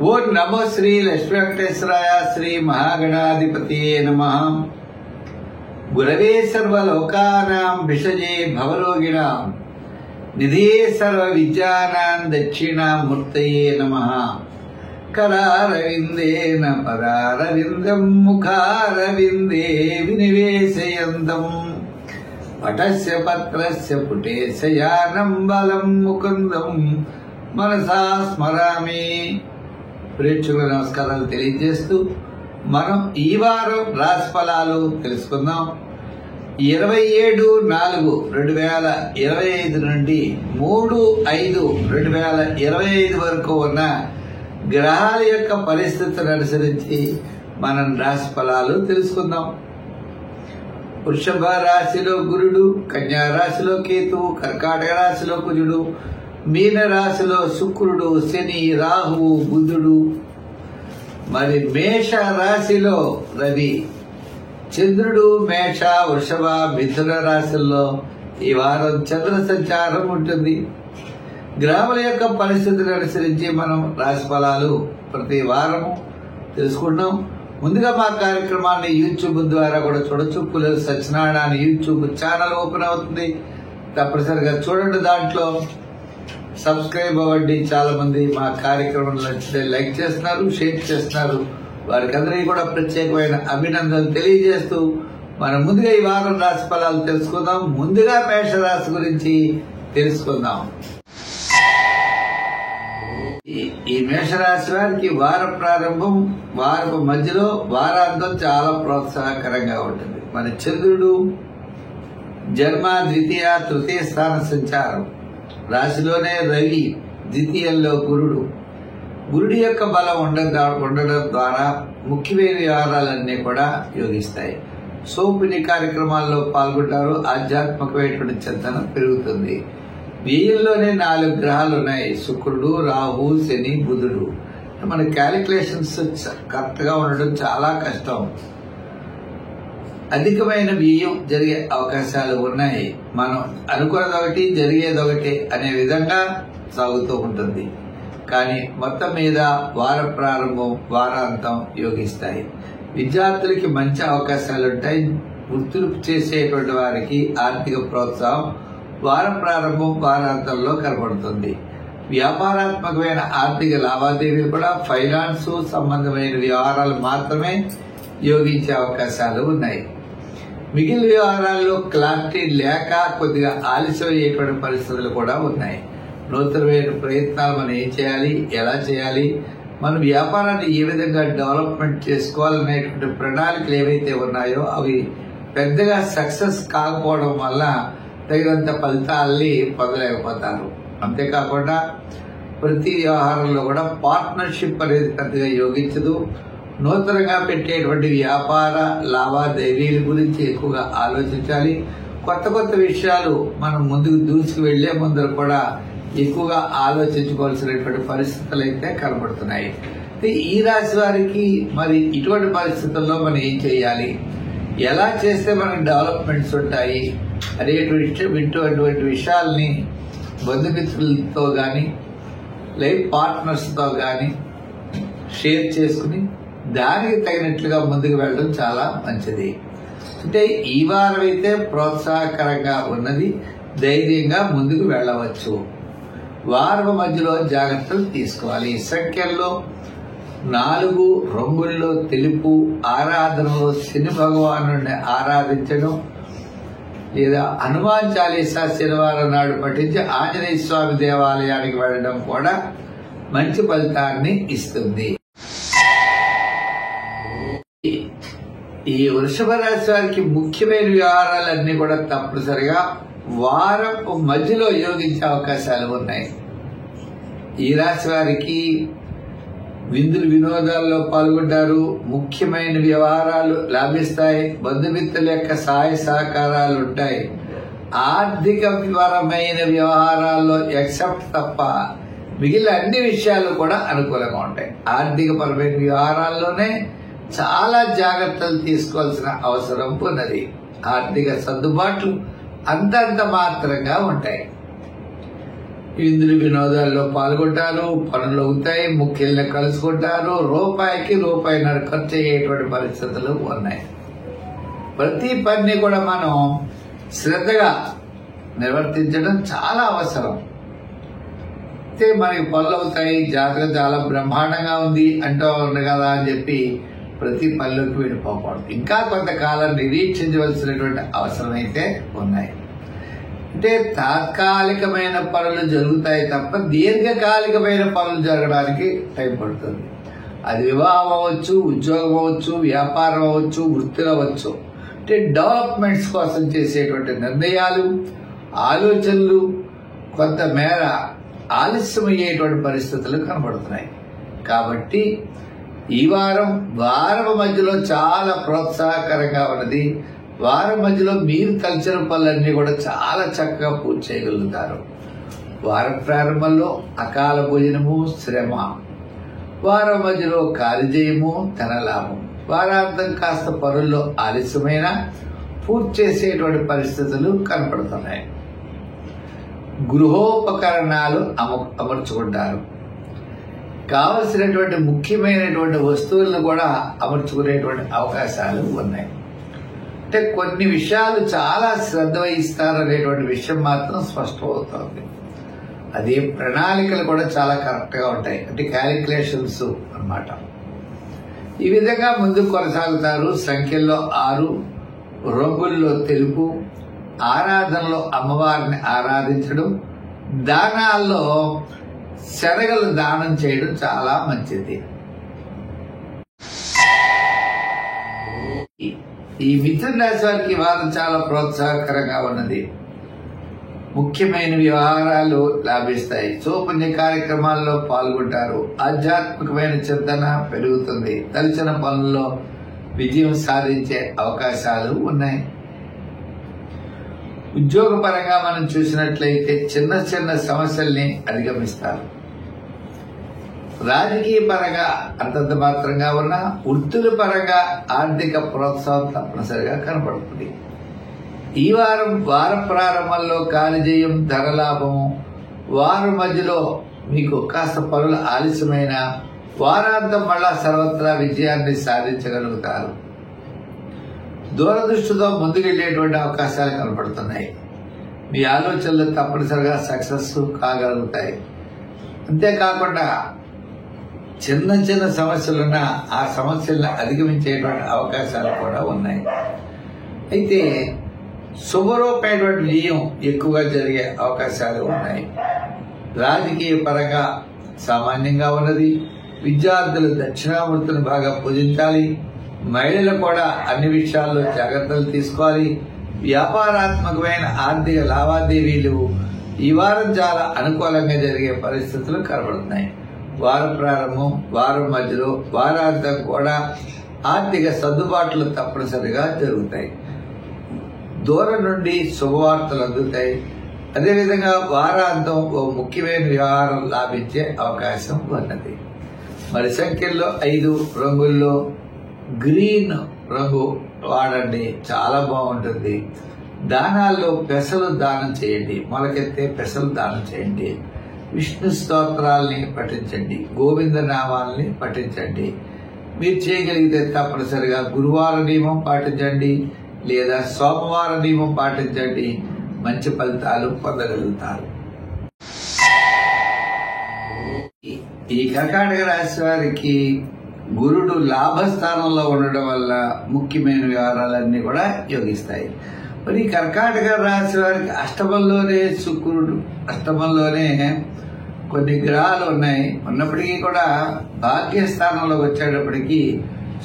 ఓం నమో శ్రీ లక్ష్మీ వెంకటేశ్వరాయ శ్రీ మహాగణాధిపతియే నమః. గురవే సర్వలోకానాం భిషజే భవరోగిణాం నిధియే సర్వ విద్యానాం దక్షిణామూర్తయే నమః. కరారవిందేన పదారవిందం ముఖారవిందే వినివేశయంతం పటస్య పత్రస్య పుటే శయానం బలం ముకుందం మనసా స్మరామి. ప్రేక్షకుల నమస్కారాలు తెలియజేస్తూ మనం ఈ వారం రాశి ఫలాలు తెలుసుకుందాం. 27/4/2025 నుండి 3/5/2025 వరకు ఉన్న గ్రహాల యొక్క పరిస్థితులను అనుసరించి మనం రాశి ఫలాలు తెలుసుకుందాం. వృషభ రాశిలో గురుడు, కన్యా రాశిలో కేతువు, కర్కాటక రాశిలో కుజుడు, మీన రాశిలో శుక్రుడు, శని, రాహువు, బుధుడు, మరి మేష రాశిలో రవి, చంద్రుడు మేష, వృషభ, మిథున రాశుల్లో ఈ వారం చంద్ర సంచారం ఉంటుంది. గ్రహాల యొక్క పరిస్థితులను అనుసరించి మనం రాశి ఫలాలు ప్రతి వారము తెలుసుకుంటాం. ముందుగా మా కార్యక్రమాన్ని యూట్యూబ్ ద్వారా కూడా చూడొచ్చు. పుల్లల సత్యనారాయణ యూట్యూబ్ ఛానల్ ఓపెన్ అవుతుంది, తప్పనిసరిగా చూడండి. దాంట్లో సబ్స్క్రైబ్ అవ్వండి. చాలా మంది మా కార్యక్రమం నచ్చితే లైక్ చేస్తున్నారు, షేర్ చేస్తున్నారు. వారికి అందరికీ కూడా ప్రత్యేకమైన అభినందనలు తెలియజేస్తూ మనం ముందుగా ఈ వారం రాశి ఫలాలు తెలుసుకుందాం. ముందుగా మేషరాశి గురించి తెలుసుకుందాం. ఈ మేషరాశి వారికి వార ప్రారంభం, వారపు మధ్యలో వారాంతం చాలా ప్రోత్సాహకరంగా ఉంటుంది. మన చంద్రుడు జన్మ, ద్వితీయ, తృతీయ స్థాన సంచారం, రాశిలోనే రవి, ద్వితీయంలో గురుడు. గురుడి యొక్క బలం ఉండడం ద్వారా ముఖ్యమైన వ్యవహారాలన్నీ కూడా యోగిస్తాయి. సోపుని కార్యక్రమాల్లో పాల్గొంటారు. ఆధ్యాత్మికమైనటువంటి చింతన పెరుగుతుంది. వ్యయంలోనే 4 గ్రహాలు ఉన్నాయి: శుక్రుడు, రాహు, శని, బుధుడు. మన క్యాలిక్యులేషన్స్ కరెక్ట్ గా ఉండడం చాలా కష్టం. అధికమైన వ్యయం జరిగే అవకాశాలు ఉన్నాయి. మనం అనుకున్నదొకటి జరిగేదొకటి అనే విధంగా సాగుతూ ఉంటుంది. కానీ మొత్తం మీద వార ప్రారంభం, వారాంతం యోగిస్తాయి. విద్యార్థులకి మంచి అవకాశాలు ఉంటాయి. వృత్తులు చేసేటువంటి వారికి ఆర్థిక ప్రోత్సాహం వార ప్రారంభం, వారాంతంలో కనబడుతుంది. వ్యాపారాత్మకమైన ఆర్థిక లావాదేవీలు కూడా ఫైనాన్స్ సంబంధమైన వ్యవహారాలు మాత్రమే యోగించే అవకాశాలు ఉన్నాయి. మిగిలిన వ్యవహారాల్లో క్లారిటీ లేక కొద్దిగా ఆలస్యం అయ్యేటువంటి పరిస్థితులు కూడా ఉన్నాయి. నూతనమైన ప్రయత్నాలు మనం ఏం చేయాలి, ఎలా చేయాలి, మన వ్యాపారాన్ని ఏ విధంగా డెవలప్మెంట్ చేసుకోవాలనేటువంటి ప్రణాళికలు ఏవైతే ఉన్నాయో అవి పెద్దగా సక్సెస్ కాకపోవడం వల్ల తగినంత ఫలితాల్ని పొందలేకపోతారు. అంతేకాకుండా ప్రతి వ్యవహారంలో కూడా పార్ట్నర్షిప్ అనేది పెద్దగా యోగించదు. నూతనంగా పెట్టేటువంటి వ్యాపార లావాదేవీల గురించి ఎక్కువగా ఆలోచించాలి. కొత్త కొత్త విషయాలు మనం ముందుకు దూసుకు వెళ్లే ముందర కూడా ఎక్కువగా ఆలోచించుకోవాల్సినటువంటి పరిస్థితులు అయితే కనబడుతున్నాయి. ఈ రాశి వారికి మరి ఇటువంటి పరిస్థితుల్లో మనం ఏం చేయాలి, ఎలా చేస్తే మనకు డెవలప్మెంట్స్ ఉంటాయి అనేటువంటి విషయాల్ని బంధుమిత్రులతో గాని లైఫ్ పార్ట్నర్స్తో గాని షేర్ చేసుకుని దానికి తగినట్లుగా ముందుకు వెళ్ళడం చాలా మంచిది. అంటే ఈ వారం అయితే ప్రోత్సాహకరంగా ఉన్నది. ధైర్యంగా ముందుకు వెళ్ళవచ్చు. వారం మధ్యలో జాగ్రత్తలు తీసుకోవాలి. సంఖ్యల్లో 4, రంగుల్లో తెలుపు, ఆరాధనలో శని భగవాను ఆరాధించడం లేదా హనుమాన్ చాలీసా శనివారం నాడు పఠించి ఆంజనేయ స్వామి దేవాలయానికి వెళ్ళడం కూడా మంచి ఫలితాన్ని ఇస్తుంది. ఈ వృషభ రాశి వారికి ముఖ్యమైన వ్యవహారాలన్నీ కూడా తప్పనిసరిగా వారం మధ్యలో యోగించే అవకాశాలు ఉన్నాయి. ఈ రాశి వారికి విందులు వినోదాల్లో పాల్గొంటారు. ముఖ్యమైన వ్యవహారాలు లాభిస్తాయి. బంధుమిత్రుల యొక్క సహాయ సహకారాలు ఉంటాయి. ఆర్థిక పరమైన వ్యవహారాల్లో ఎక్సెప్ట్ తప్ప మిగిలిన అన్ని విషయాలు కూడా అనుకూలంగా ఉంటాయి. ఆర్థిక పరమైన వ్యవహారాల్లోనే చాలా జాగ్రత్తలు తీసుకోవాల్సిన అవసరం ఉన్నది. ఆర్థిక సర్దుబాట్లు అంతంత మాత్రంగా ఉంటాయి. విందులు వినోదాల్లో పాల్గొంటారు, పనులు అవుతాయి, ముఖ్యుల్ని కలుసుకుంటారు, రూపాయికి రూపాయిన్నర ఖర్చు అయ్యేటువంటి పరిస్థితులు ఉన్నాయి. ప్రతి పని కూడా మనం శ్రద్ధగా నిర్వర్తించడం చాలా అవసరం. అయితే మనకి పనులు అవుతాయి, జాతర చాలా బ్రహ్మాండంగా ఉంది అంటూ ఉంది కదా అని చెప్పి ప్రతి పనిలోకి వెళ్ళిపోకూడదు. ఇంకా కొంతకాలం నిరీక్షించవలసినటువంటి అవసరం అయితే ఉన్నాయి. అంటే తాత్కాలికమైన పనులు జరుగుతాయి తప్ప దీర్ఘకాలికమైన పనులు జరగడానికి టైం పడుతుంది. అది వివాహం అవ్వచ్చు, ఉద్యోగం అవ్వచ్చు, వ్యాపారం అవ్వచ్చు, వృత్తులు అవ్వచ్చు. అంటే డెవలప్మెంట్స్ కోసం చేసేటువంటి నిర్ణయాలు, ఆలోచనలు కొంతమేర ఆలస్యమయ్యేటువంటి పరిస్థితులు కనబడుతున్నాయి. కాబట్టి ఈ వారం మధ్యలో చాలా ప్రోత్సాహకరంగా ఉన్నది. వారం మధ్యలో మీరు తలచిన పనులన్నీ కూడా చాలా చక్కగా పూర్తి చేయగలుగుతారు. వారం ప్రారంభంలో అకాల భోజనము, శ్రమ, వారం మధ్యలో కార్యజయము, ధనలాభం, వారాంతం కాస్త పనుల్లో ఆలస్యమైన పూర్తి చేసేటువంటి పరిస్థితులు కనపడుతున్నాయి. గృహోపకరణాలు అమర్చుకుంటారు. కావలసినటువంటి ముఖ్యమైనటువంటి వస్తువులను కూడా అమర్చుకునేటువంటి అవకాశాలు ఉన్నాయి. అంటే కొన్ని విషయాలు చాలా శ్రద్ధ వహిస్తారనేటువంటి విషయం మాత్రం స్పష్టమవుతోంది. అదే ప్రణాళికలు కూడా చాలా కరెక్ట్గా ఉంటాయి. అంటే క్యాలిక్యులేషన్స్ అన్నమాట. ఈ విధంగా ముందుకు కొనసాగుతారు. సంఖ్యల్లో 6, రంగుల్లో తెలుపు, ఆరాధనలో అమ్మవారిని ఆరాధించడం, దానాల్లో శనగలు దానం చేయడం చాలా మంచిది. ఈ మిథున రాశి వారికి వారం చాలా ప్రోత్సాహకరంగా ఉన్నది. ముఖ్యమైన వ్యవహారాలు లాభిస్తాయి. సోపుణ్య కార్యక్రమాల్లో పాల్గొంటారు. ఆధ్యాత్మికమైన చింతన పెరుగుతుంది. తలచిన పనుల్లో విజయం సాధించే అవకాశాలు ఉన్నాయి. ఉద్యోగపరంగా మనం చూసినట్లయితే చిన్న చిన్న సమస్యల్ని అధిగమిస్తారు. రాజకీయ పరంగా అంతంత మాత్రంగా ఉన్న, వృత్తుల పరంగా ఆర్థిక ప్రోత్సాహం తప్పనిసరిగా కనపడుతుంది. ఈ వార ప్రారంభంలో కార్యజయం, ధనలాభము, వారం మధ్యలో మీకు కాస్త పనులు ఆలస్యమైన, వారాంతం మళ్ళా సర్వత్రా విజయాన్ని సాధించగలుగుతారు. దూరదృష్టితో ముందుకెళ్లేటువంటి అవకాశాలు కనపడుతున్నాయి. మీ ఆలోచనలు తప్పనిసరిగా సక్సెస్ కాగలుగుతాయి. అంతేకాకుండా చిన్న చిన్న సమస్యలున్నా ఆ సమస్యలను అధిగమించేటువంటి అవకాశాలు కూడా ఉన్నాయి. అయితే శుభరూపమైనటువంటి విజయం ఎక్కువగా జరిగే అవకాశాలు ఉన్నాయి. రాజకీయ పరంగా సామాన్యంగా ఉన్నది. విద్యార్థులు దక్షిణామూర్తిని బాగా పూజించాలి. మహిళలు కూడా అన్ని విషయాల్లో జాగ్రత్తలు తీసుకోవాలి. వ్యాపారాత్మకమైన ఆర్థిక లావాదేవీలు ఈ వారం చాలా అనుకూలంగా జరిగే పరిస్థితులు కనబడుతున్నాయి. వారం ప్రారంభం, వారం మధ్యలో, వారాంతం కూడా ఆర్థిక సర్దుబాట్లు తప్పనిసరిగా జరుగుతాయి. దూరం నుండి శుభవార్తలు అందుతాయి. అదేవిధంగా వారాంతం ఓ ముఖ్యమైన వ్యవహారం లాభించే అవకాశం ఉన్నది. మరి సంఖ్యల్లో 5, రంగుల్లో గ్రీన్ రంగు వాడండి, చాలా బాగుంటుంది. దానాల్లో పెసలు దానం చేయండి, మొలకెత్తే పెసలు దానం చేయండి. విష్ణు స్తోత్రాల్ని పఠించండి, గోవింద నామాల్ని పఠించండి. మీరు చేయగలిగితే తప్పనిసరిగా గురువార నియమం పాటించండి లేదా సోమవార నియమం పాటించండి. మంచి ఫలితాలు పొందగలుగుతారు. ఈ కర్కాటక రాశి వారికి గురుడు లాభస్థానంలో ఉండడం వల్ల ముఖ్యమైన వ్యవహారాలన్నీ కూడా యోగిస్తాయి. మరి కర్కాటక రాశి వారికి అష్టమంలోనే శుక్రుడు, అష్టమంలోనే కొన్ని గ్రహాలు ఉన్నాయి. ఉన్నప్పటికీ కూడా భాగ్యస్థానంలోకి వచ్చేటప్పటికీ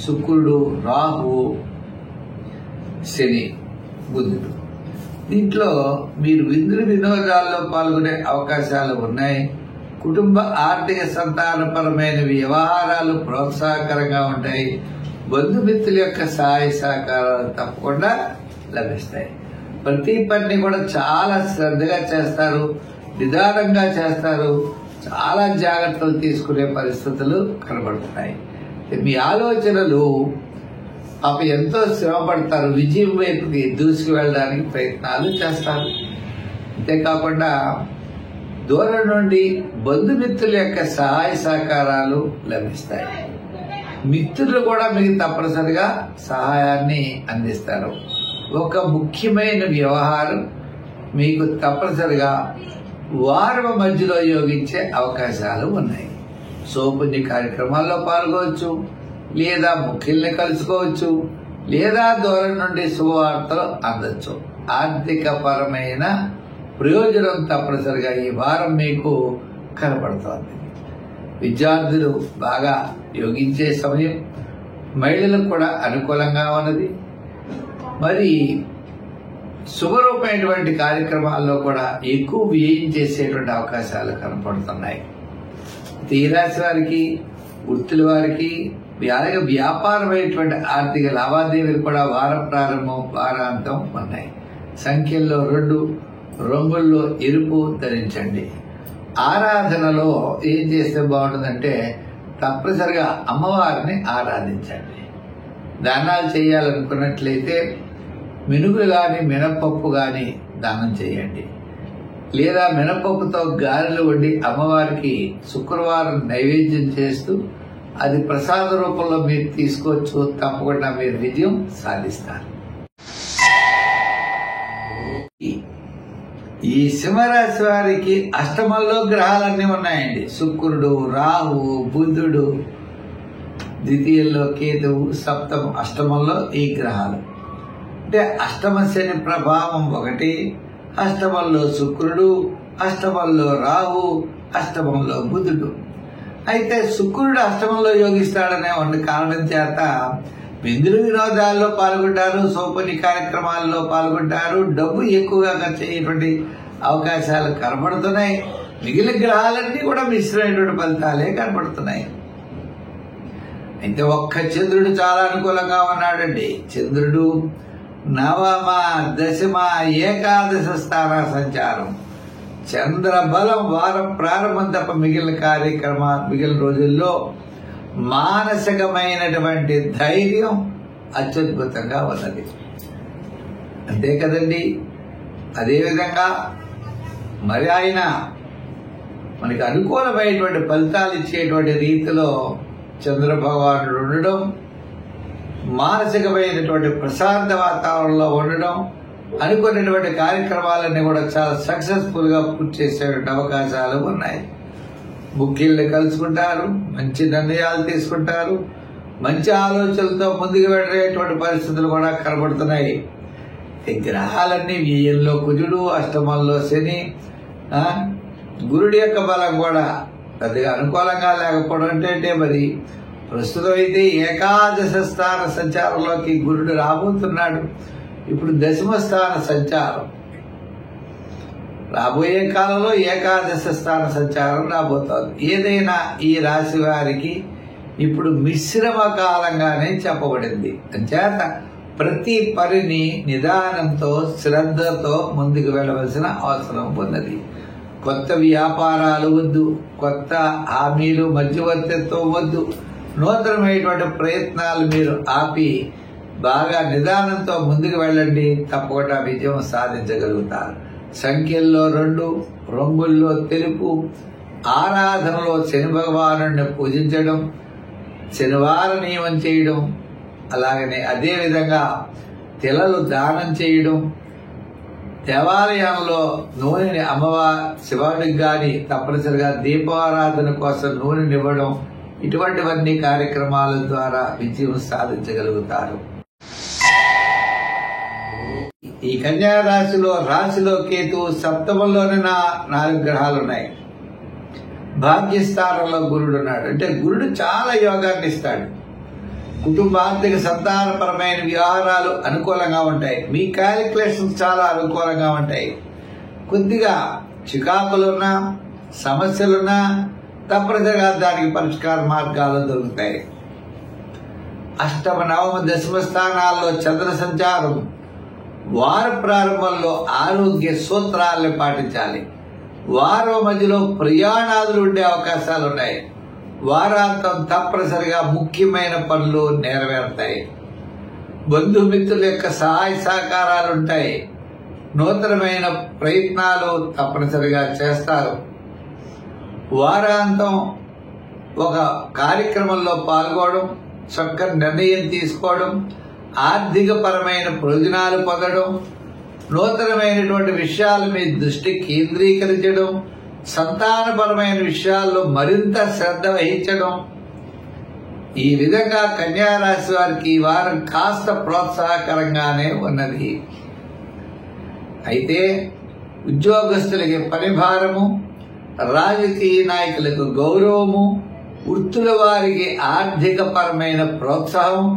శుక్రుడు, రాహువు, శని, బుధుడు. దీంట్లో మీరు విందులు వినోదాల్లో పాల్గొనే అవకాశాలు ఉన్నాయి. కుటుంబ ఆర్థిక సంతానపరమైన వ్యవహారాలు ప్రోత్సాహకరంగా ఉంటాయి. బంధుమిత్రుల యొక్క సహాయ సహకారాలు తప్పకుండా లభిస్తాయి. ప్రతి పని కూడా చాలా శ్రద్ధగా చేస్తారు, నిదానంగా చేస్తారు, చాలా జాగ్రత్తలు తీసుకునే పరిస్థితులు కనబడుతున్నాయి. మీ ఆలోచనలు ఎంతో శ్రమపడతారు, విజయం వైపుకి దూసుకు వెళ్ళడానికి ప్రయత్నాలు చేస్తారు. అంతేకాకుండా దూరం నుండి బంధుమిత్రుల యొక్క సహాయ సహకారాలు లభిస్తాయి. మిత్రులు కూడా మీకు తప్పనిసరిగా సహాయాన్ని అందిస్తారు. ఒక ముఖ్యమైన వ్యవహారం మీకు తప్పనిసరిగా వారం మధ్యలో యోగించే అవకాశాలు ఉన్నాయి. సోపుణ్య కార్యక్రమాల్లో పాల్గొవచ్చు, లేదా ముఖ్యుల్ని కలుసుకోవచ్చు, లేదా దూరం నుండి శుభవార్తలు అందచ్చు. ఆర్థిక పరమైన ప్రయోజనం తప్పనిసరిగా ఈ వారం మీకు కనపడుతోంది. విద్యార్థులు బాగా యోగించే సమయం, మహిళలకు కూడా అనుకూలంగా ఉన్నది. మరి శుభరూపమైనటువంటి కార్యక్రమాల్లో కూడా ఎక్కువ వ్యయం చేసేటువంటి అవకాశాలు కనపడుతున్నాయి. ఈ రాశి వారికి, వృత్తుల వారికి, అలాగే వ్యాపారమైనటువంటి ఆర్థిక లావాదేవీలు కూడా వార ప్రారంభం, వారాంతం ఉన్నాయి. సంఖ్యల్లో 2, రంగుల్లో ఎరుపు ధరించండి. ఆరాధనలో ఏం చేస్తే బాగుంటుందంటే తప్పనిసరిగా అమ్మవారిని ఆరాధించండి. దానాలు చేయాలనుకున్నట్లయితే మినుగులు కానీ మినపప్పు కానీ దానం చేయండి, లేదా మినపప్పుతో గారెలు వండి అమ్మవారికి శుక్రవారం నైవేద్యం చేస్తూ అది ప్రసాద రూపంలో మీరు తీసుకోవచ్చు. తప్పకుండా మీరు విజయం సాధిస్తారు. ఈ సింహరాశి వారికి అష్టమంలో గ్రహాలన్నీ ఉన్నాయండి. శుక్రుడు, రాహువు, బుధుడు, ద్వితీయంలో కేతువు, సప్తమం, అష్టమంలో ఈ గ్రహాలు. అంటే అష్టమ శని ప్రభావం ఒకటి, అష్టమంలో శుక్రుడు, అష్టమంలో రాహు, అష్టమంలో బుధుడు. అయితే శుక్రుడు అష్టమంలో యోగిస్తాడనే ఉన్న కారణం చేత విందులు వినోదాల్లో పాల్గొంటారు, సోపని కార్యక్రమాల్లో పాల్గొంటారు, డబ్బు ఎక్కువగా ఖర్చు అయ్యేటువంటి అవకాశాలు కనపడుతున్నాయి. మిగిలిన గ్రహాలన్నీ కూడా మిశ్రమైనటువంటి ఫలితాలే కనపడుతున్నాయి. అయితే ఒక్క చంద్రుడు చాలా అనుకూలంగా ఉన్నాడండి. చంద్రుడు నవమ, దశమ, ఏకాదశ స్థాన సంచారం. చంద్ర బలం వారం ప్రారంభం తప్ప మిగిలిన రోజుల్లో మానసికమైనటువంటి ధైర్యం అత్యద్భుతంగా ఉన్నది. అంతే కదండి. అదేవిధంగా మరి ఆయన మనకి అనుకూలమైనటువంటి ఫలితాలు ఇచ్చేటువంటి రీతిలో చంద్ర భగవానుడు ఉండడం, మానసికమైనటువంటి ప్రశాంత వాతావరణంలో ఉండడం, అనుకున్నటువంటి కార్యక్రమాలన్నీ కూడా చాలా సక్సెస్ఫుల్ గా పూర్తి చేసేటువంటి అవకాశాలు ఉన్నాయి. ముఖ్యుల్ని కలుసుకుంటారు, మంచి నిర్ణయాలు తీసుకుంటారు, మంచి ఆలోచనలతో ముందుకు వెళ్ళేటువంటి పరిస్థితులు కూడా కనబడుతున్నాయి. ఈ గ్రహాలన్నీ వ్యయంలో కుజుడు, అష్టమంలో శని, గురుడి యొక్క బలం కూడా పెద్దగా అనుకూలంగా లేకపోవడం అంటే మరి ప్రస్తుతం అయితే ఏకాదశ స్థాన సంచారంలోకి గురుడు రాబోతున్నాడు. ఇప్పుడు దశమ స్థాన సంచారం, రాబోయే కాలంలో ఏకాదశ స్థాన సంచారం రాబోతోంది. ఏదైనా ఈ రాశి వారికి ఇప్పుడు మిశ్రమ కాలంగానే చెప్పబడింది. అంచేత ప్రతి పనిని నిదానంతో, శ్రద్ధతో ముందుకు వెళ్ళవలసిన అవసరం ఉన్నది. కొత్త వ్యాపారాలు వద్దు, కొత్త హామీలు, మధ్యవర్తిత్వం వద్దు. నూతనమైనటువంటి ప్రయత్నాలు మీరు ఆపి బాగా నిదానంతో ముందుకు వెళ్ళండి. తప్పకుండా విజయం సాధించగలుగుతారు. సంఖ్యల్లో 2, రంగుల్లో తెలుపు. ఆరాధనలో శని భగవాను పూజించడం, శనివార నియమం చేయడం, అలాగనే అదేవిధంగా తెలలు దానం చేయడం, దేవాలయంలో నూనెని శివుడికి గాని తప్పనిసరిగా దీపారాధన కోసం నూనెనివ్వడం, ఇటువంటివన్నీ కార్యక్రమాల ద్వారా విజయం సాధించగలుగుతారు. ఈ కన్యా రాశిలో కేతు, సప్తమంలోనే 4 గ్రహాలు ఉన్నాయి. భాగ్యస్థానంలో గురుడు ఉన్నాడు. అంటే గురుడు చాలా యోగాన్ని ఇస్తాడు. కుటుంబ ఆర్థిక సంతానపరమైన వ్యవహారాలు అనుకూలంగా ఉంటాయి. మీ క్యాలిక్యులేషన్స్ చాలా అనుకూలంగా ఉంటాయి. కొద్దిగా చికాకులున్నా, సమస్యలున్నా తప్పనిసరిగా దానికి పరిష్కార మార్గాలు దొరుకుతాయి. అష్టమ, నవమ, దశమ స్థానాల్లో చంద్ర సంచారం. వార ప్రారంభంలో ఆరోగ్య సూత్రాలను పాటించాలి. వారం మధ్యలో ప్రయాణాలు ఉండే అవకాశాలు ఉన్నాయి. వారాంతం తప్పనిసరిగా ముఖ్యమైన పనులు నెరవేరుతాయి. బంధుమిత్రుల యొక్క సహాయ సహకారాలు ఉంటాయి. నూతనమైన ప్రయత్నాలు తప్పనిసరిగా చేస్తారు. వారాంతం ఒక కార్యక్రమంలో పాల్గొనడం, చక్కని నిర్ణయం తీసుకోవడం, ఆర్థిక పరమైన ప్రయోజనాలు పొందడం, నూతనమైనటువంటి విషయాల మీద దృష్టి కేంద్రీకరించడం, సంతానపరమైన విషయాల్లో మరింత శ్రద్ధ వహించడం. ఈ విధంగా కన్యారాశి వారికి ఈ వారం కాస్త ప్రోత్సాహకరంగానే ఉన్నది. అయితే ఉద్యోగస్తులకి పని భారము, రాజకీయ నాయకులకు గౌరవము, వృత్తుల వారికి ఆర్థిక పరమైన ప్రోత్సాహం,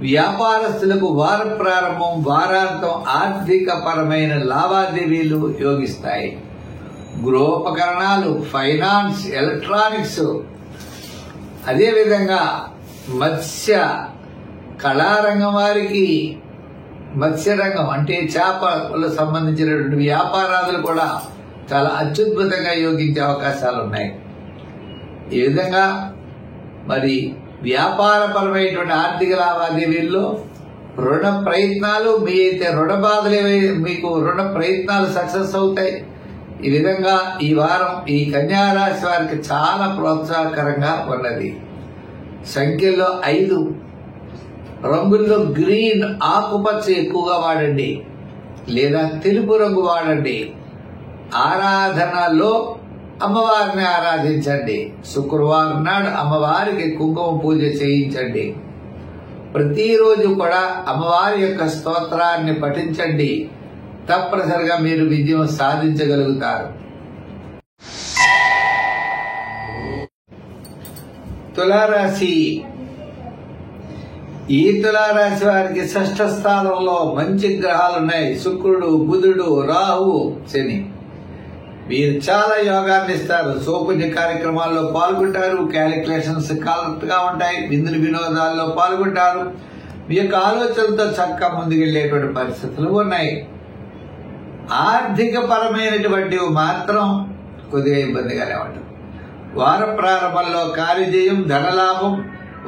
వ్యాపారస్తులకు వార ప్రారంభం, వారాంతం ఆర్థిక పరమైన లావాదేవీలు యోగిస్తాయి. గృహోపకరణాలు, ఫైనాన్స్, ఎలక్ట్రానిక్స్, అదేవిధంగా మత్స్య కళారంగం వారికి, మత్స్యరంగం అంటే చేపలకు సంబంధించినటువంటి వ్యాపారాలు కూడా చాలా అత్యద్భుతంగా యోగించే అవకాశాలు ఉన్నాయి. ఈ విధంగా మరి వ్యాపారపరమైనటువంటి ఆర్థిక లావాదేవీల్లో రుణ ప్రయత్నాలు, మీ అయితే రుణ బాధలు మీకు రుణ ప్రయత్నాలు సక్సెస్ అవుతాయి. ఈ విధంగా ఈ వారం ఈ కన్యారాశి వారికి చాలా ప్రోత్సాహకరంగా ఉన్నది. సంఖ్యలో 5, రంగుల్లో గ్రీన్, ఆకుపచ్చ ఎక్కువగా వాడండి లేదా తెలుపు రంగు వాడండి. ఆరాధనలో అమ్మవారిని ఆరాధించండి. శుక్రవారం నాడు అమ్మవారికి కుంకుమ పూజ చేయించండి. ప్రతిరోజు కూడా అమ్మవారి యొక్క స్తోత్రాన్ని పఠించండి. తప్పనిసరిగా మీరు విజయం సాధించగలుగుతారు. తులారాశి. ఈ తులారాశి వారికి 6వ స్థానంలో మంచి గ్రహాలున్నాయి. శుక్రుడు, బుధుడు, రాహువు, శని. మీరు చాలా యోగాన్ని ఇస్తారు. సోపుణ్య కార్యక్రమాల్లో పాల్గొంటారు. క్యాలిక్యులేషన్స్ కరెక్ట్ గా ఉంటాయి. విందులు వినోదాల్లో పాల్గొంటారు. మీ యొక్క ఆలోచనలతో చక్కగా ముందుకెళ్లేటువంటి పరిస్థితులు ఉన్నాయి. ఆర్థిక పరమైనటువంటివి మాత్రం కొద్దిగా ఇబ్బందిగానే ఉంటుంది. వార ప్రారంభంలో కార్యజయం, ధనలాభం,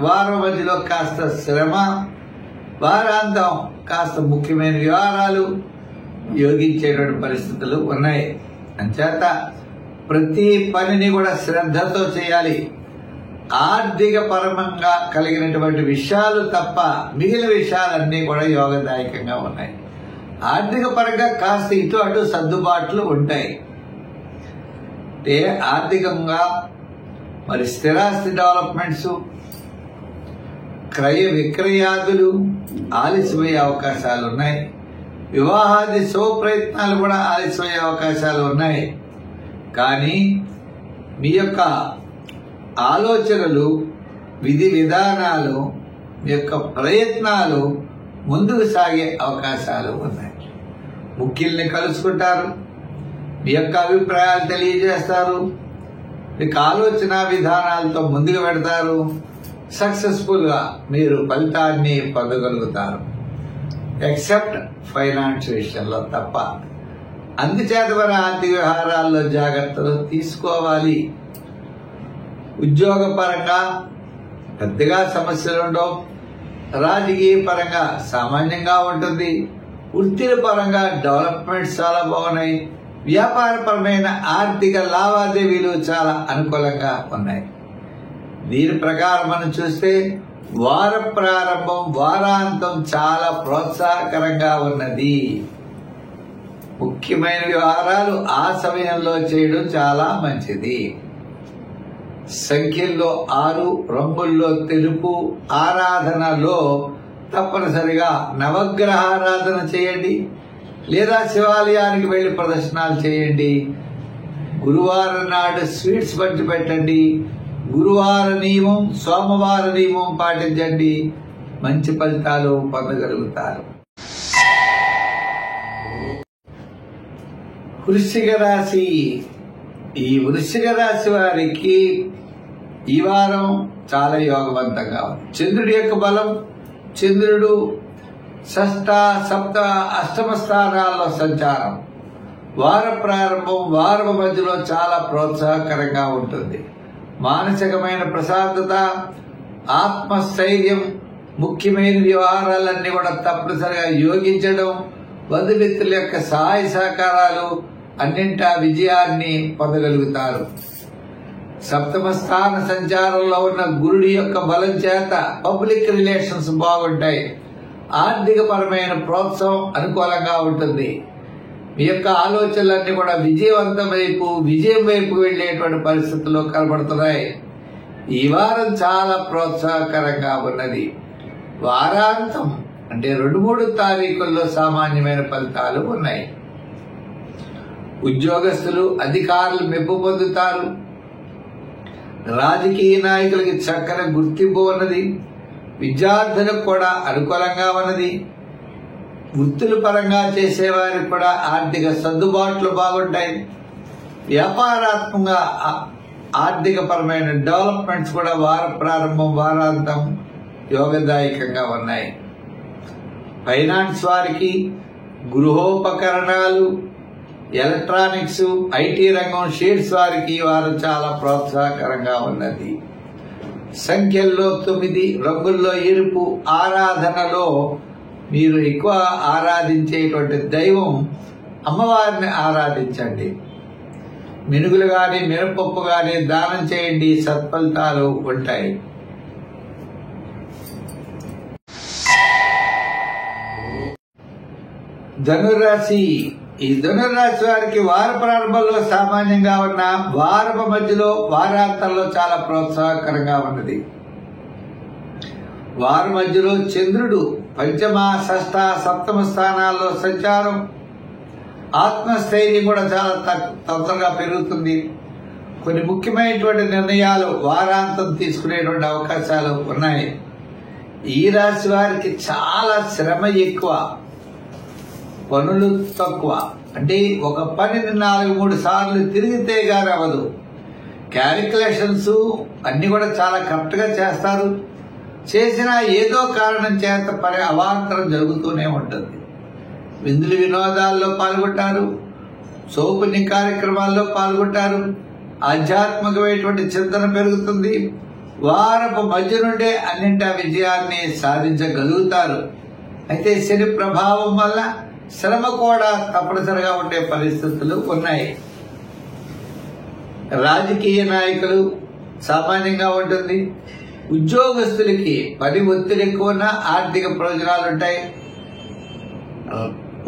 వారం మధ్యలో కాస్త శ్రమ, వారాంతం కాస్త ముఖ్యమైన వ్యవహారాలు యోగించేటువంటి పరిస్థితులు ఉన్నాయి. అంచేత ప్రతి పనిని కూడా శ్రద్ధతో చేయాలి. ఆర్థిక పరమంగా కలిగినటువంటి విషయాలు తప్ప మిగిలిన విషయాలన్నీ కూడా యోగదాయకంగా ఉన్నాయి. ఆర్థిక పరంగా కాస్త ఇటు అటు సర్దుబాట్లు ఉంటాయి. అంటే ఆర్థికంగా మరి స్థిరాస్తి డెవలప్మెంట్స్, క్రయ విక్రయాదులు ఆలస్యమయ్యే అవకాశాలు ఉన్నాయి. వివాహాది శుభ ప్రయత్నాలు కూడా ఆలస్యమయ్యే అవకాశాలు ఉన్నాయి. కానీ మీ యొక్క ఆలోచనలు, విధి విధానాలు, మీ యొక్క ప్రయత్నాలు ముందుకు సాగే అవకాశాలు ఉన్నాయి. ముఖ్యుల్ని కలుసుకుంటారు. మీ యొక్క అభిప్రాయాలు తెలియజేస్తారు. మీకు ఆలోచన విధానాలతో ముందుకు పెడతారు. సక్సెస్ఫుల్ గా మీరు ఫలితాన్ని పొందగలుగుతారు. ఎక్సెప్ట్ ఫైనాన్స్ విషయంలో తప్ప. అందుచేత మన ఆర్థిక వ్యవహారాల్లో జాగ్రత్తలు తీసుకోవాలి. ఉద్యోగ పరంగా పెద్దగా సమస్యలు ఉండవు. రాజకీయ పరంగా సామాన్యంగా ఉంటుంది. వృత్తిల పరంగా డెవలప్మెంట్స్ చాలా బాగున్నాయి. వ్యాపారపరమైన ఆర్థిక లావాదేవీలు చాలా అనుకూలంగా ఉన్నాయి. దీని ప్రకారం మనం చూస్తే వార ప్రారంభం, వారాంతం చాలా ప్రోత్సాహకరంగా ఉన్నది. ముఖ్యమైన వ్యవహారాలు ఆ సమయంలో చేయడం చాలా మంచిది. సంఖ్యల్లో 6, రంగుల్లో తెలుపు. ఆరాధనలో తప్పనిసరిగా నవగ్రహారాధన చేయండి లేదా శివాలయానికి వెళ్లి ప్రదర్శనాలు చేయండి. గురువారం నాడు స్వీట్స్ పంచి పెట్టండి. గురువార నియమం, సోమవార నియమం పాటించండి. మంచి ఫలితాలు పొందగలుగుతారు. వృశ్చిక రాశి. ఈ వృశ్చిక రాశి వారికి ఈ వారం చాలా యోగవంతంగా ఉంది. చంద్రుడి యొక్క బలం, చంద్రుడు 6, 7, 8వ స్థానాల్లో సంచారం. వార ప్రారంభం, వారం మధ్యలో చాలా ప్రోత్సాహకరంగా ఉంటుంది. మానసికమైన ప్రశాంతత, ఆత్మస్థైర్యం, ముఖ్యమైన వ్యవహారాలన్నీ కూడా తప్పనిసరిగా యోగించడం, బంధుమిత్రుల యొక్క సహాయ సహకారాలు అన్నింటా విజయాన్ని పొందగలుగుతారు. సప్తమ స్థాన సంచారంలో ఉన్న గురుడి యొక్క బలం చేత పబ్లిక్ రిలేషన్స్ బాగుంటాయి. ఆర్థిక పరమైన ప్రోత్సాహం అనుకూలంగా ఉంటుంది. మీ యొక్క ఆలోచనలన్నీ కూడా విజయం వైపు వెళ్లేటువంటి పరిస్థితుల్లో కనబడుతున్నాయి. ఈ వారం చాలా ప్రోత్సాహకరంగా ఉన్నది. వారాంతం అంటే 2-3 తారీఖుల్లో సామాన్యమైన ఫలితాలు ఉన్నాయి. ఉద్యోగస్తులు, అధికారులు మెప్పు పొందుతారు. రాజకీయ నాయకులకి చక్కని గుర్తింపు ఉన్నది. విద్యార్థులకు కూడా అనుకూలంగా ఉన్నది. వృత్తుల పరంగా చేసేవారికి కూడా ఆర్థిక సర్దుబాట్లు బాగుంటాయి. వ్యాపారాత్మకంగా ఆర్థిక పరమైన డెవలప్మెంట్స్ కూడా వార ప్రారంభం, వారాంతం యోగదాయకంగా ఉన్నాయి. ఫైనాన్స్ వారికి, గృహోపకరణాలు, ఎలక్ట్రానిక్స్, ఐటీ రంగం, షేర్స్ వారికి ఈ వారం చాలా ప్రోత్సాహకరంగా ఉన్నది. సంఖ్యల్లో 9, రంగుల్లో ఎరుపు. ఆరాధనలో మీరు ఎక్కువ ఆరాధించేటువంటి దైవం అమ్మవారిని ఆరాధించండి. మినుగులు గాని, మినపప్పు గాని దానం చేయండి, సత్ఫలితాలు ఉంటాయి. ధనురాశి. ఈ ధనురాశి వారికి వార ప్రారంభంలో సామాన్యంగా ఉన్న, వారపు మధ్యలో, వారాంతంలో చాలా ప్రోత్సాహకరంగా ఉన్నది. వారి మధ్యలో చంద్రుడు 5వ, 6వ, 7వ స్థానాల్లో సంచారం. ఆత్మస్థైర్యం కూడా చాలా తొందరగా పెరుగుతుంది. కొన్ని ముఖ్యమైనటువంటి నిర్ణయాలు వారాంతం తీసుకునేటువంటి అవకాశాలు ఉన్నాయి. ఈ రాశి వారికి చాలా శ్రమ ఎక్కువ, పనులు తక్కువ. అంటే ఒక పనిని 4-3 సార్లు తిరిగితే గాని అవ్వదు. క్యాలిక్యులేషన్స్ అన్ని కూడా చాలా కరెక్ట్ గా చేస్తారు. చేసినా ఏదో కారణం చేత పని అవాంతరం జరుగుతూనే ఉంటుంది. విందులు వినోదాల్లో పాల్గొంటారు. సోపుని కార్యక్రమాల్లో పాల్గొంటారు. ఆధ్యాత్మికమైనటువంటి చింతన పెరుగుతుంది. వారపు మధ్య నుండే అన్నింటా విజయాన్ని సాధించగలుగుతారు. అయితే శని ప్రభావం వల్ల శ్రమ కూడా తప్పనిసరిగా ఉండే పరిస్థితులు ఉన్నాయి. రాజకీయ నాయకులు సామాన్యంగా ఉంటుంది. ఉద్యోగస్తులకి పని ఒత్తిడి ఎక్కువ ఉన్న ఆర్థిక ప్రయోజనాలు ఉంటాయి.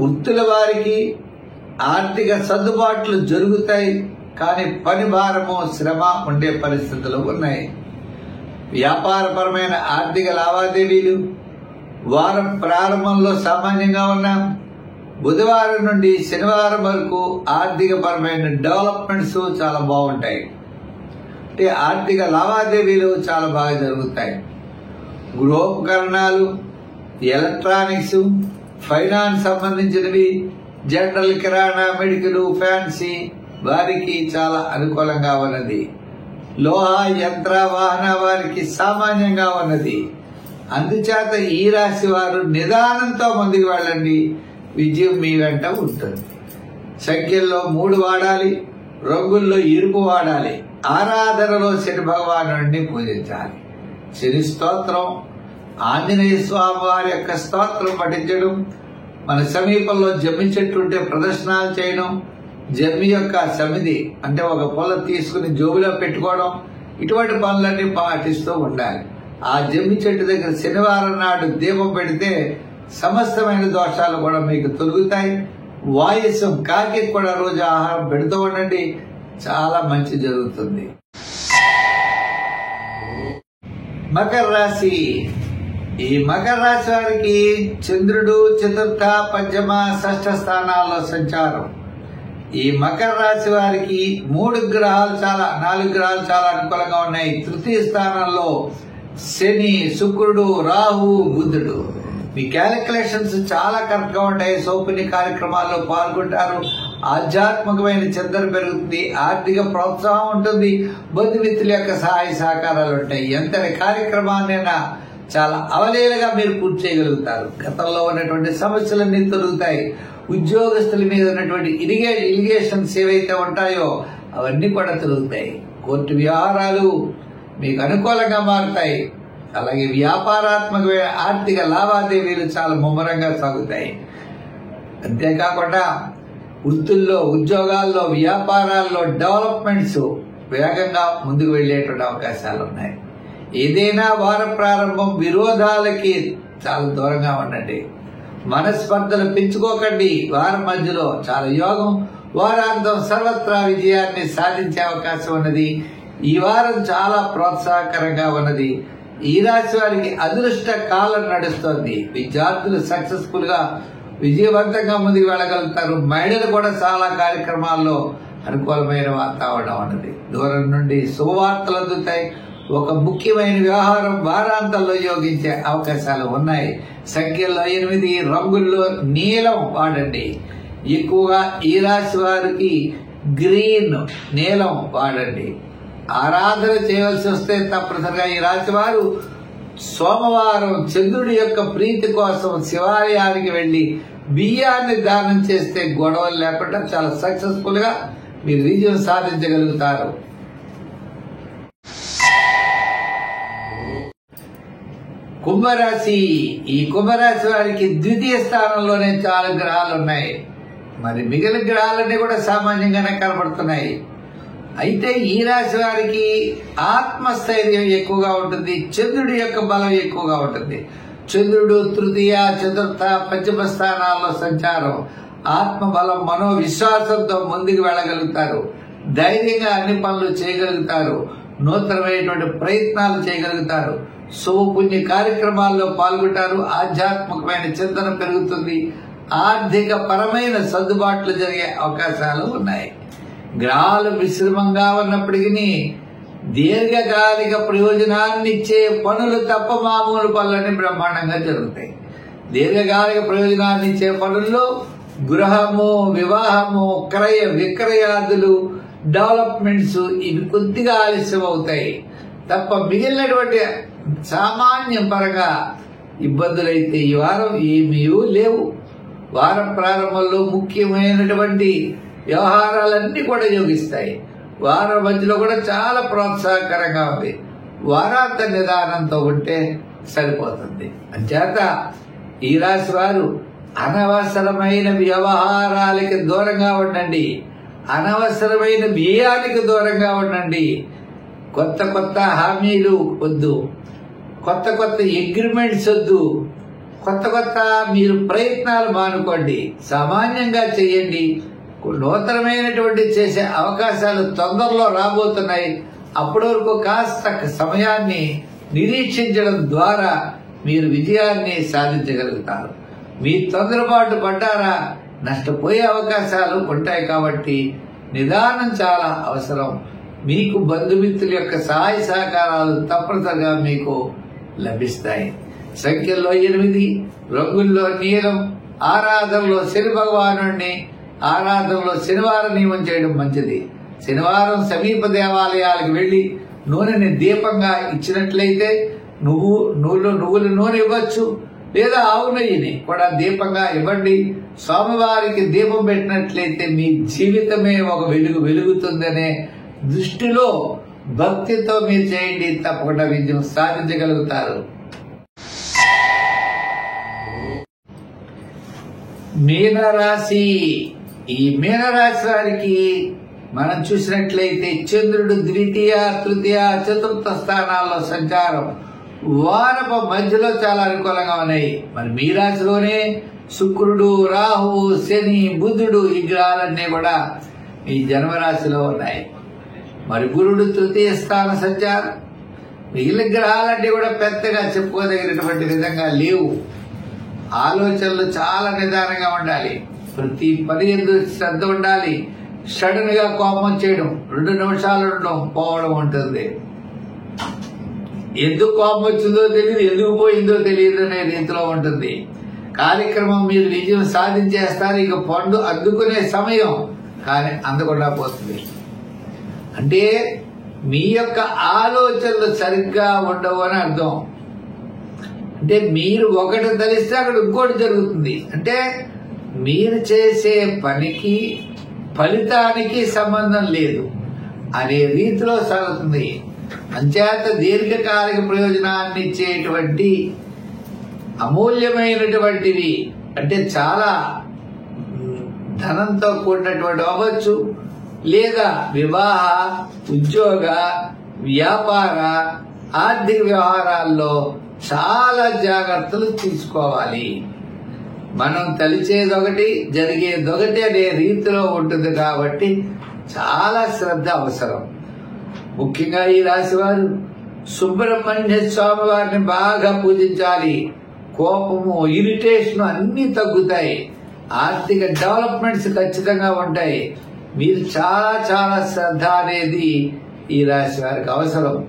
వృత్తుల వారికి ఆర్థిక సర్దుబాట్లు జరుగుతాయి. కానీ పని భారము, శ్రమ ఉండే పరిస్థితులు ఉన్నాయి. వ్యాపారపరమైన ఆర్థిక లావాదేవీలు వారం ప్రారంభంలో సామాన్యంగా ఉన్న, బుధవారం నుండి శనివారం వరకు ఆర్థిక పరమైన డెవలప్మెంట్స్ చాలా బాగుంటాయి. అంటే ఆర్థిక లావాదేవీలు చాలా బాగా జరుగుతాయి. గృహోపకరణాలు, ఎలక్ట్రానిక్స్, ఫైనాన్స్ సంబంధించినవి, జనరల్, కిరాణా, మెడికల్, ఫ్యాన్సీ వారికి చాలా అనుకూలంగా ఉన్నది. లోహ, యంత్ర, వాహన వారికి సామాన్యంగా ఉన్నది. అందుచేత ఈ రాశి వారు నిదానంతో ముందుకు వెళ్ళండి, విజయం మీ వెంట ఉంటుంది. సంఖ్యల్లో 3 వాడాలి, రంగుల్లో ఎరుపు వాడాలి. ఆరాధనలో శని భగవానుడిని పూజించాలి. శని స్తోత్రం, ఆంజనేయ స్వామి వారి యొక్క స్తోత్రం పఠించడం, మన సమీపంలో జమ్మి చెట్టు ఉంటే ప్రదర్శనలు చేయడం, జమ్మి యొక్క సమితి అంటే ఒక పొల తీసుకుని జోబులో పెట్టుకోవడం, ఇటువంటి పనులన్నీ పాటిస్తూ ఉండాలి. ఆ జమ్మి చెట్టు దగ్గర శనివారం నాడు దీపం పెడితే సమస్తమైన దోషాలు కూడా మీకు తొలుగుతాయి. వాయుసం కాకి కూడా రోజు ఆహారం పెడుతూ ఉండండి, చాలా మంచి జరుగుతుంది. మకర రాశి. ఈ మకర రాశి వారికి చంద్రుడు 4వ, 5వ, 6వ స్థానాల్లో సంచారం. ఈ మకర రాశి వారికి 4 గ్రహాలు చాలా అనుకూలంగా ఉన్నాయి. 3వ స్థానంలో శని, శుక్రుడు, రాహు, బుధుడు. మీ క్యాలిక్యులేషన్స్ చాలా కరెక్ట్ గా ఉంటాయి. సోపుని కార్యక్రమాల్లో పాల్గొంటారు. ఆధ్యాత్మికమైన చింతన పెరుగుతుంది. ఆర్థిక ప్రోత్సాహం ఉంటుంది. బంధుమిత్రుల యొక్క సహాయ సహకారాలు ఉంటాయి. ఎంతటి కార్యక్రమాన్నైనా చాలా అవలీలగా మీరు పూర్తి చేయగలుగుతారు. గతంలో ఉన్నటువంటి సమస్యలన్నీ తొలుగుతాయి. ఉద్యోగస్తుల మీద ఉన్నటువంటి ఇరిగేషన్స్ ఏవైతే ఉంటాయో అవన్నీ కూడా తొలుగుతాయి. కోర్టు వ్యవహారాలు మీకు అనుకూలంగా మారుతాయి. అలాగే వ్యాపారాత్మకమైన ఆర్థిక లావాదేవీలు చాలా ముమ్మరంగా సాగుతాయి. అంతేకాకుండా వృత్తుల్లో, ఉద్యోగాల్లో, వ్యాపారాల్లో డెవలప్మెంట్స్ వేగంగా ముందుకు వెళ్ళేటువంటి అవకాశాలు ఉన్నాయి. ఏదైనా వార ప్రారంభం విరోధాలకి చాలా దూరంగా ఉండండి. మనస్పర్ధలు పెంచుకోకండి. వారం మధ్యలో చాలా యోగం. వారాంతం సర్వత్రా విజయాన్ని సాధించే అవకాశం ఉన్నది. ఈ వారం చాలా ప్రోత్సాహకరంగా ఉన్నది. ఈ రాశి వారికి అదృష్ట కాలం నడుస్తోంది. విద్యార్థులు సక్సెస్ఫుల్ గా విజయవంతంగా ముందుకు వెళ్ళగలుగుతారు. మహిళలు కూడా చాలా కార్యక్రమాల్లో అనుకూలమైన వాతావరణం ఉన్నది. దూరం నుండి శుభవార్తలు అందుతాయి. ఒక ముఖ్యమైన వ్యవహారం వారాంతంలో యోగించే అవకాశాలు ఉన్నాయి. సంఖ్యల్లో 8, రంగుల్లో నీలం వాడండి. ఎక్కువగా ఈ రాశి వారికి గ్రీన్, నీలం వాడండి. ఆరాధన చేయవలసి వస్తే తప్పనిసరిగా ఈ రాశి వారు సోమవారం చంద్రుడి యొక్క ప్రీతి కోసం శివాలయానికి వెళ్లి బియ్యాన్ని దానం చేస్తే గొడవలు లేకుండా చాలా సక్సెస్ఫుల్ గా మీరు విజయం సాధించగలుగుతారు. కుంభరాశి. ఈ కుంభరాశి వారికి ద్వితీయ స్థానంలోనే చాలా గ్రహాలు ఉన్నాయి. మరి మిగిలిన గ్రహాలన్నీ కూడా సామాన్యంగానే కనబడుతున్నాయి. అయితే ఈ రాశి వారికి ఆత్మస్థైర్యం ఎక్కువగా ఉంటుంది. చంద్రుడి యొక్క బలం ఎక్కువగా ఉంటుంది. చంద్రుడు తృతీయ, చతుర్థ, పంచమ స్థానాల్లో సంచారం. ఆత్మబలం, మనోవిశ్వాసంతో ముందుకు వెళ్ళగలుగుతారు. ధైర్యంగా అన్ని పనులు చేయగలుగుతారు. నూతనమైనటువంటి ప్రయత్నాలు చేయగలుగుతారు. శుభపుణ్య కార్యక్రమాల్లో పాల్గొంటారు. ఆధ్యాత్మికమైన చింతన పెరుగుతుంది. ఆర్థిక పరమైన సర్దుబాట్లు జరిగే అవకాశాలు ఉన్నాయి. గ్రహాలు మిశ్రమంగా ఉన్నప్పటికీ దీర్ఘకాలిక ప్రయోజనాన్ని ఇచ్చే పనులు తప్ప మామూలు పనులన్నీ బ్రహ్మాండంగా జరుగుతాయి. దీర్ఘకాలిక ప్రయోజనాన్ని ఇచ్చే పనుల్లో గృహము, వివాహము, క్రయ విక్రయాదులు, డెవలప్మెంట్స్ ఇవి కొద్దిగా ఆలస్యం అవుతాయి తప్ప మిగిలినటువంటి సామాన్య పరంగా ఇబ్బందులైతే ఈ వారం ఏమీ లేవు. వారం ప్రారంభంలో ముఖ్యమైనటువంటి వ్యవహారాలన్నీ కూడా యోగిస్తాయి. వారం మధ్యలో కూడా చాలా ప్రోత్సాహకరంగా ఉంది. వారాంత నిదానంతో ఉంటే సరిపోతుంది. అంచేత ఈ రాశి వారు అనవసరమైన వ్యవహారాలకి దూరంగా ఉండండి. అనవసరమైన వ్యయానికి దూరంగా ఉండండి. కొత్త కొత్త హామీలు వద్దు. కొత్త కొత్త అగ్రిమెంట్స్ వద్దు. కొత్త కొత్త మీరు ప్రయత్నాలు మానుకోండి. సామాన్యంగా చేయండి. నూతనమైనటువంటి చేసే అవకాశాలు తొందరలో రాబోతున్నాయి. అప్పటి వరకు కాస్త సమయాన్ని నిరీక్షించడం ద్వారా మీరు విజయాన్ని సాధించగలుగుతారు. మీ తొందరపాటు పడ్డారా నష్టపోయే అవకాశాలు ఉంటాయి. కాబట్టి నిదానం చాలా అవసరం. మీకు బంధుమిత్రుల యొక్క సహాయ సహకారాలు తప్పనిసరిగా మీకు లభిస్తాయి. సంఖ్యల్లో 8, రంగుల్లో నీలం. ఆరాధనలో శని భగవానుడిని ఆరాధనలో శనివారం నియమం చేయడం మంచిది. శనివారం సమీప దేవాలయాలకు వెళ్లి నూనెని దీపంగా ఇచ్చినట్లయితే నువ్వుల నూనె ఇవ్వచ్చు, లేదా ఆవు నెయ్యిని కూడా దీపంగా ఇవ్వండి. స్వామివారికి దీపం పెట్టినట్లయితే మీ జీవితమే ఒక వెలుగు వెలుగుతుందనే దృష్టిలో భక్తితో మీరు చేయండి. తప్పకుండా విజయం సాధించగలుగుతారు. మీనరాశి. ఈ మీనరాశి వారికి మనం చూసినట్లయితే చంద్రుడు ద్వితీయ, తృతీయ, చతుర్థ స్థానాల్లో సంచారం. వారపు మధ్యలో చాలా అనుకూలంగా ఉన్నాయి. మరి మీ రాశిలోనే శుక్రుడు, రాహువు, శని, బుధుడు ఈ గ్రహాలన్నీ కూడా ఈ జన్మరాశిలో ఉన్నాయి. మరి గురుడు తృతీయ స్థాన సంచారం. మిగిలిన గ్రహాలన్నీ కూడా పెద్దగా చెప్పుకోదగినటువంటి విధంగా లేవు. ఆలోచనలు చాలా నిదానంగా ఉండాలి. ప్రతి పని ఎందుకు శ్రద్ధ ఉండాలి. సడన్ గా కోపం చేయడం, 2 నిమిషాలు ఉండడం, పోవడం ఉంటుంది. ఎందుకు కోపం వచ్చిందో తెలియదు, ఎందుకు పోయిందో తెలియదు అనే రీతిలో ఉంటుంది. కార్యక్రమం మీరు విజయం సాధించేస్తారు. ఇక పండు అందుకునే సమయం కానీ అందకుండా పోతుంది. అంటే మీ యొక్క ఆలోచనలు సరిగ్గా ఉండవు అని అర్థం. అంటే మీరు ఒకటి తలిస్తే అక్కడ ఇంకోటి జరుగుతుంది. అంటే మీరు చేసే పనికి ఫలితానికి సంబంధం లేదు అనే రీతిలో సాగుతుంది. అంచేత దీర్ఘకాలిక ప్రయోజనాన్ని ఇచ్చేటువంటి అమూల్యమైనటువంటివి అంటే చాలా ధనంతో కూడినటువంటి అవ్వచ్చు, లేదా వివాహ, ఉద్యోగ, వ్యాపార, ఆర్థిక వ్యవహారాల్లో చాలా జాగ్రత్తలు తీసుకోవాలి. మనం తలిచేదొకటి జరిగేదొకటి అనే రీతిలో ఉంటుంది కాబట్టి చాలా శ్రద్ధ అవసరం. ముఖ్యంగా ఈ రాశి వారు సుబ్రహ్మణ్య స్వామి వారిని బాగా పూజించాలి. కోపము, ఇరిటేషన్ అన్ని తగ్గుతాయి. ఆర్థిక డెవలప్మెంట్స్ ఖచ్చితంగా ఉంటాయి. మీరు చాలా చాలా శ్రద్ధ అనేది ఈ రాశి వారికి అవసరం.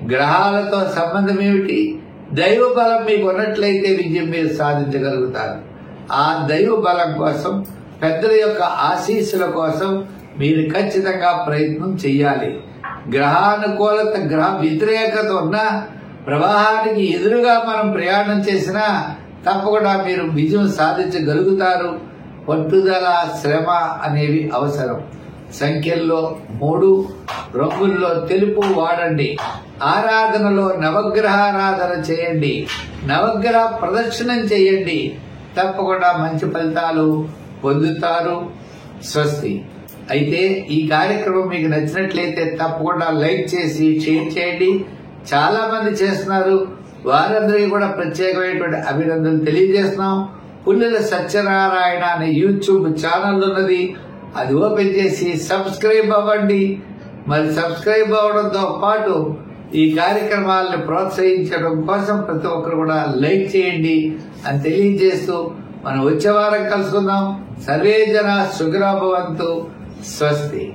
గ్రహాలతో సంబంధం ఏమిటి? దైవ బలం మీకు ఉన్నట్లయితే విజయం మీరు సాధించగలుగుతారు. ఆ దైవ బలం కోసం, పెద్దల యొక్క ఆశీస్సుల కోసం మీరు ఖచ్చితంగా ప్రయత్నం చేయాలి. గ్రహానుకూలత, గ్రహ వ్యతిరేకత ఉన్న ప్రవాహానికి ఎదురుగా మనం ప్రయాణం చేసినా తప్పకుండా మీరు విజయం సాధించగలుగుతారు. పట్టుదల, శ్రమ అనేవి అవసరం. సంఖ్యల్లో 3, రంగుల్లో తెలుపు వాడండి. ఆరాధనలో నవగ్రహారాధన చేయండి. నవగ్రహ ప్రదక్షిణం చేయండి. తప్పకుండా మంచి ఫలితాలు పొందుతారు. స్వస్తి. అయితే ఈ కార్యక్రమం మీకు నచ్చినట్లయితే తప్పకుండా లైక్ చేసి షేర్ చేయండి. చాలా మంది చేస్తున్నారు. వారందరికీ కూడా ప్రత్యేకమైనటువంటి అభినందనలు తెలియజేస్తున్నాం. పుల్లెల సత్యనారాయణ అనే యూట్యూబ్ ఛానల్ ఉన్నది. అది ఓపెన్ చేసి సబ్స్క్రైబ్ అవ్వండి. మరి సబ్స్క్రైబ్ అవ్వడంతో పాటు ఈ కార్యక్రమాలను ప్రోత్సహించడం కోసం ప్రతి ఒక్కరు కూడా లైక్ చేయండి అని తెలియజేస్తూ మనం వచ్చే వారం కలుసుకుందాం. సర్వే జన సుఖినో భవంతు. స్వస్తి.